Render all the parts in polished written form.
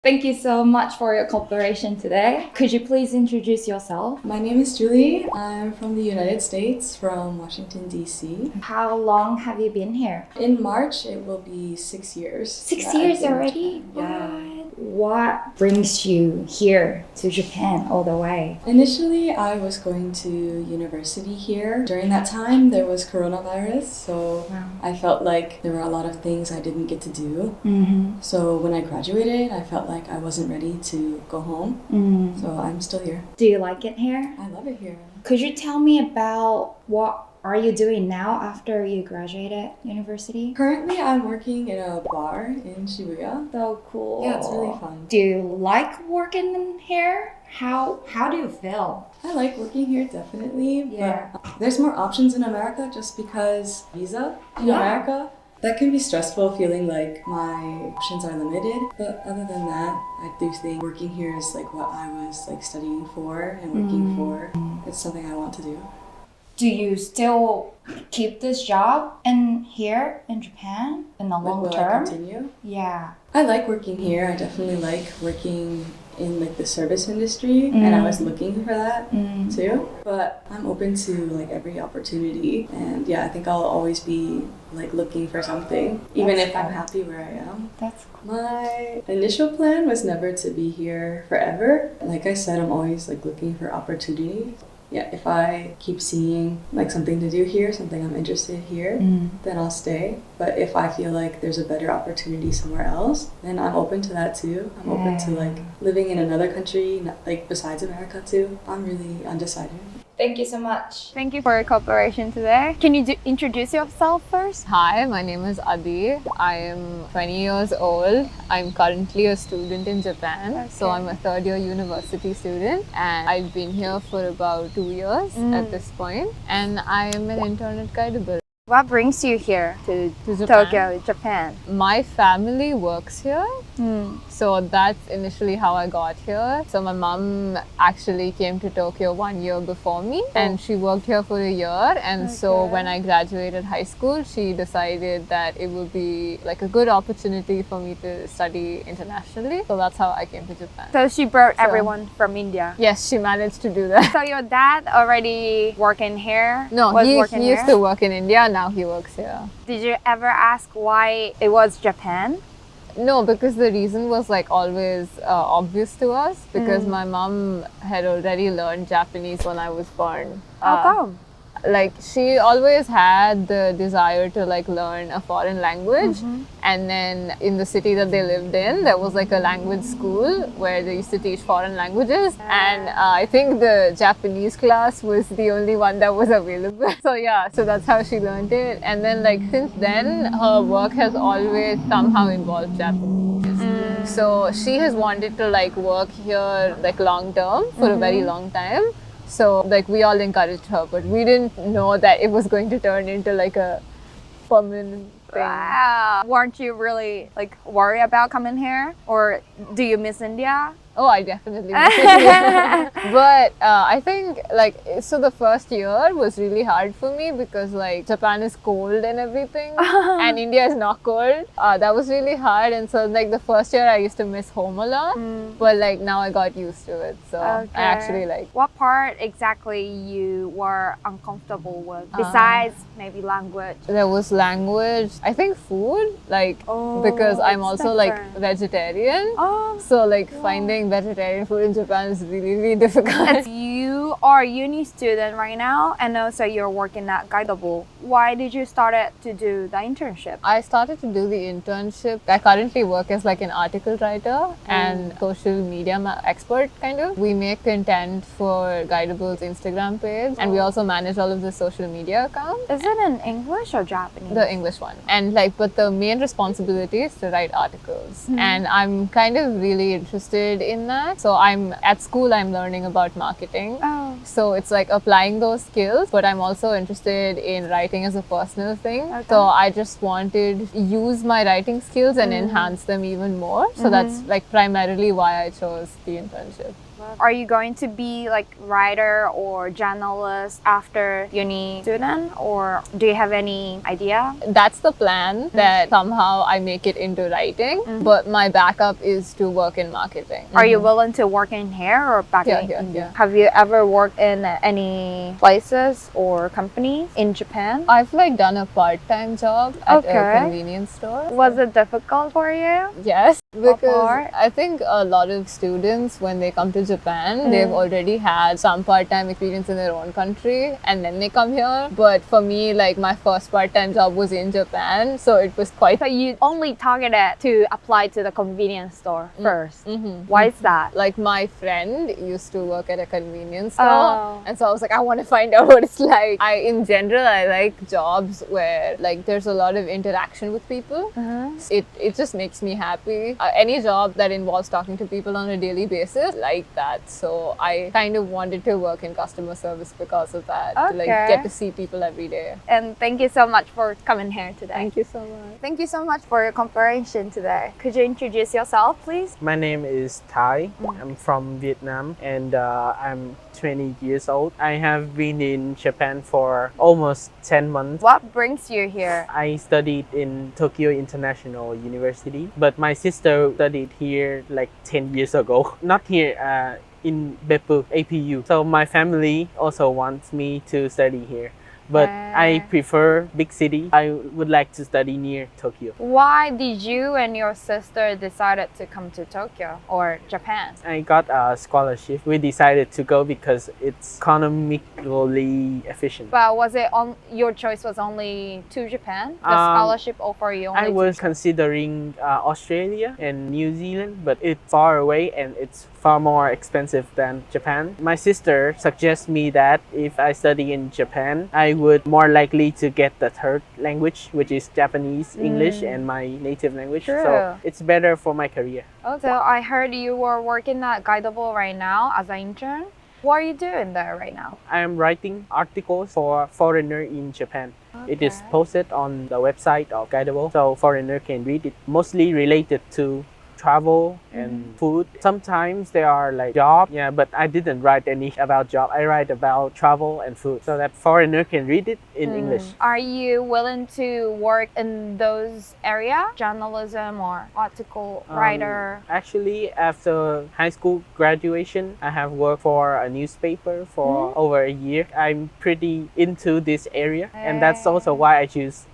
Thank you so much for your cooperation today. Could you please introduce yourself? My name is Julie. I'm from the United States, from Washington, D.C. How long have you been here? In March, it will be 6 years. 6 years already? Yeah. What brings you here to Japan all the way? Initially, I was going to university here. During that time, there was coronavirus, so I felt like there were a lot of things I didn't get to do. So when I graduated, I felt like I wasn't ready to go home. So I'm still here. Do you like it here? I love it here. Could you tell me about what are you doing now after you graduated university? Currently, I'm working in a bar in Shibuya. So cool. Yeah, it's really fun. Do you like working in here? How do you feel? I like working here, definitely. Yeah. But there's more options in America just because visa in America. That can be stressful, feeling like my options are limited. But other than that, I do think working here is like what I was like studying for and working for. It's something I want to do. Do you still keep this job here in Japan in the long Will term? I continue? Yeah. I like working here. I definitely like working in like the service industry, and I was looking for that too. But I'm open to like every opportunity, and yeah, I think I'll always be like looking for something, even if I'm happy where I am. That's cool. My initial plan was never to be here forever. Like I said, I'm always like looking for opportunity. Yeah, if I keep seeing like something to do here, something I'm interested here, then I'll stay. But if I feel like there's a better opportunity somewhere else, then I'm open to that too. I'm open to like living in another country, like besides America too. I'm really undecided. Thank you so much. Thank you for your cooperation today. Can you introduce yourself first? Hi, my name is Adi. I am 20 years old. I'm currently a student in Japan. So I'm a third year university student and I've been here for about 2 years at this point. And I am an intern at Guidable. What brings you here to Japan. Tokyo, Japan? My family works here. So that's initially how I got here. So my mom actually came to Tokyo 1 year before me and she worked here for a year. And so when I graduated high school, she decided that it would be like a good opportunity for me to study internationally. So that's how I came to Japan. So she brought everyone from India. Yes, she managed to do that. So your dad already working here? No, he used to work in India. Now he works here. Did you ever ask why it was Japan? No, because the reason was like always obvious to us because my mom had already learned Japanese when I was born. How come? Like she always had the desire to like learn a foreign language, and then in the city that they lived in there was like a language school where they used to teach foreign languages, and I think the Japanese class was the only one that was available. So yeah, so that's how she learned it, and then like since then her work has always somehow involved Japanese. So she has wanted to like work here like long term for a very long time. So like we all encouraged her, but we didn't know that it was going to turn into like a permanent thing. Wow. Weren't you really like worried about coming here? Or do you miss India? Oh, I definitely miss it. But I think like, so the first year was really hard for me because like Japan is cold and everything and India is not cold. That was really hard, and so like the first year I used to miss home a lot, but like now I got used to it. So I actually like. What part exactly you were uncomfortable with besides maybe language? There was language, I think food, like because I'm also like vegetarian. So like finding vegetarian food in Japan is really, really difficult. You are a uni student right now, and also you're working at Guidable. Why did you start to do the internship? I started to do the internship. I currently work as like an article writer and social media expert kind of. We make content for Guidable's Instagram page, and we also manage all of the social media accounts. Is it in English or Japanese? The English one. And like, but the main responsibility is to write articles. And I'm kind of really interested in that. So I'm at school, I'm learning about marketing. So it's like applying those skills, but I'm also interested in writing as a personal thing. Okay. So I just wanted to use my writing skills and enhance them even more. So that's like primarily why I chose the internship. Are you going to be like writer or journalist after uni student, or do you have any idea? That's the plan, that somehow I make it into writing, but my backup is to work in marketing. Are you willing to work in here or back Yeah, in yeah, India? yeah. Have you ever worked in any places or companies in Japan? I've like done a part-time job at Okay. a convenience store. Was it difficult for you? Yes, because part? I think a lot of students, when they come to Japan, they've already had some part-time experience in their own country and then they come here. But for me, like my first part-time job was in Japan, so it was quite So you only targeted to apply to the convenience store first. Why is that? like my friend used to work at a convenience store, Oh. and so I was like, I want to find out what it's like. In general, I like jobs where like there's a lot of interaction with people. It just makes me happy. Any job that involves talking to people on a daily basis, like that. So I kind of wanted to work in customer service because of that. To like Okay. get to see people every day. And thank you so much for coming here today. Thank you so much. Thank you so much for your cooperation today. Could you introduce yourself, please? My name is Thai. I'm from Vietnam and I'm 20 years old. I have been in Japan for almost 10 months. What brings you here? I studied in Tokyo International University, but my sister studied here like 10 years ago. Not here, in Beppu, APU. So my family also wants me to study here. But I prefer big city. I would like to study near Tokyo. Why did you and your sister decided to come to Tokyo or Japan? I got a scholarship. We decided to go because it's economically efficient. But was it on your choice was only to Japan? The scholarship offer you only I was considering Australia and New Zealand, but it's far away and it's far more expensive than Japan. My sister suggests me that if I study in Japan, I would more likely to get the third language, which is Japanese, English, and my native language. True. So it's better for my career. So I heard you were working at Guidable right now as an intern. What are you doing there right now? I am writing articles for foreigner in Japan. It is posted on the website of Guidable, so foreigner can read it. Mostly related to travel and food. Sometimes there are like job, but I didn't write any about job. I write about travel and food so that foreigner can read it in English. Are you willing to work in those areas? Journalism or article writer? Actually, after high school graduation, I have worked for a newspaper for over a year. I'm pretty into this area, and that's also why I choose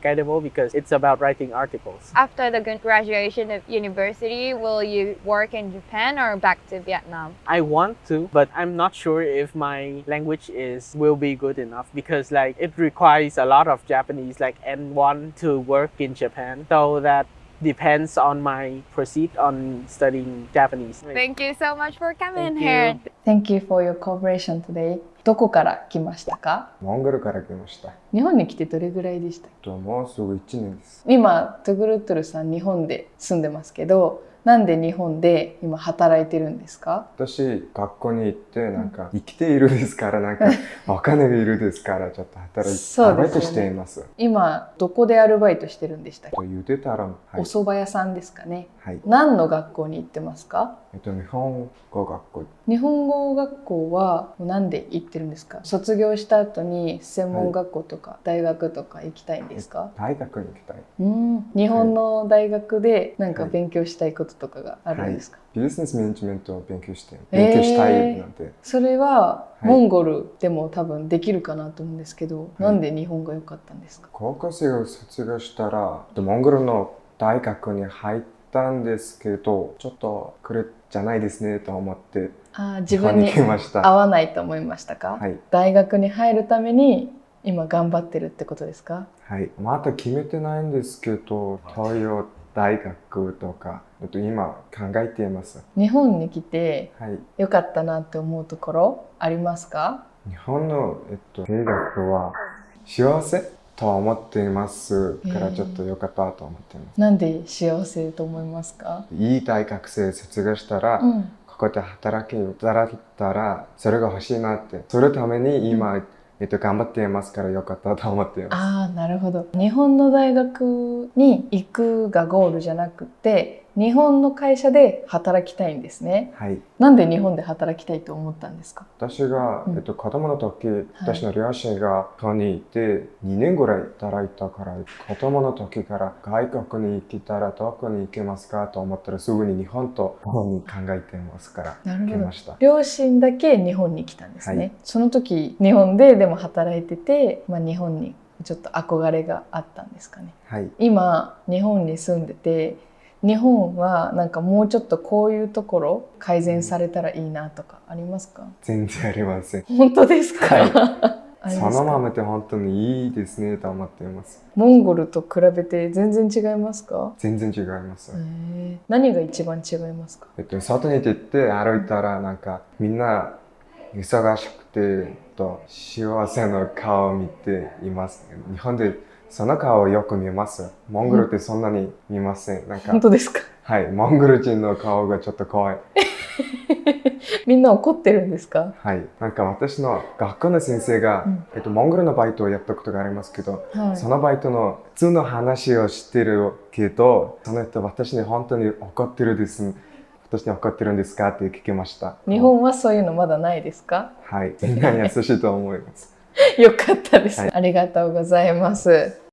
Guidable, because it's about writing articles. After the graduation of university, will you work in Japan or back to Vietnam? I want to, but I'm not sure if my language will be good enough, because like it requires a lot of Japanese, like N1, to work in Japan. So that depends on my proceed on studying Japanese. Thank you so much for coming Thank here. you. Thank you for your cooperation today. どこから来ましたか？モンゴルから来ました。日本に来てどれぐらいでしたっけ？もうすぐ1年です。今トゥグルトルさん日本で住んでますけど、なんで日本で今働いてるんですか？私学校に行ってなんか生きているですからなんかお金がいるですからちょっとアルバイトしています。今どこでアルバイトしてるんでしたっけ？ゆでたら、お蕎麦屋さんですかね。はい。何の学校に行ってますか？日本語学校。日本語学校はなんで行ってるんですか？卒業した後に専門学校とか大学とか行きたいんですか？大学に行きたい。日本の大学でなんか勉強したいこととかがあるんですか？ビジネスマネジメントを勉強したいなんて。それはモンゴルでも多分できるかなと思うんですけど、なんで日本が良かったんですか？高校生を卒業したらモンゴルの大学に入ったんですけど、ちょっとこれじゃないですねと思って自分に合わないと思いましたか？はい。大学に入るために今頑張ってるってことですか？はい。まだ決めてないんですけど、東洋大学とか今考えています。日本に来て良かったなって思うところありますか？日本の、大学は幸せと思っていますからちょっと良かったと思っています。なんで幸せと思いますか？いい大学生卒業したら、ここで働いたらそれが欲しいなって、そのために今、頑張っていますからよかったと思っています。ああ、なるほど。日本の大学に行くがゴールじゃなくて、日本の会社で働きたいんですね。はい。なんで日本で働きたいと思ったんですか？私が、子供の時、私の両親が日本にいて2年ぐらい働いたから、子供の時から外国に行けたらどこに行けますかと思ったらすぐに日本と考えていますから来ました。両親だけ日本に来たんですね。はい、その時日本でも働いてて、日本にちょっと憧れがあったんですかね。はい、今日本に住んでて、日本はなんかもうちょっとこういうところ改善されたらいいなとかありますか？全然ありません。本当ですか？はい、そのままで本当にいいですねと思っています。モンゴルと比べて全然違いますか？全然違います。何が一番違いますか？外に出て歩いたらなんかみんな忙しくて幸せの顔を見ています。日本でその顔をよく見ます。モンゴルってそんなに見ません。なんか本当ですか？はい、モンゴル人の顔がちょっと怖い。みんな怒ってるんですか？はい、なんか私の学校の先生が、モンゴルのバイトをやったことがありますけど、そのバイトの普通の話をしてるけど、その人私に本当に怒ってるです。私に怒ってるんですかって聞きました。日本はそういうのまだないですか？はい、みんな優しいと思います。よかったです、ありがとうございます。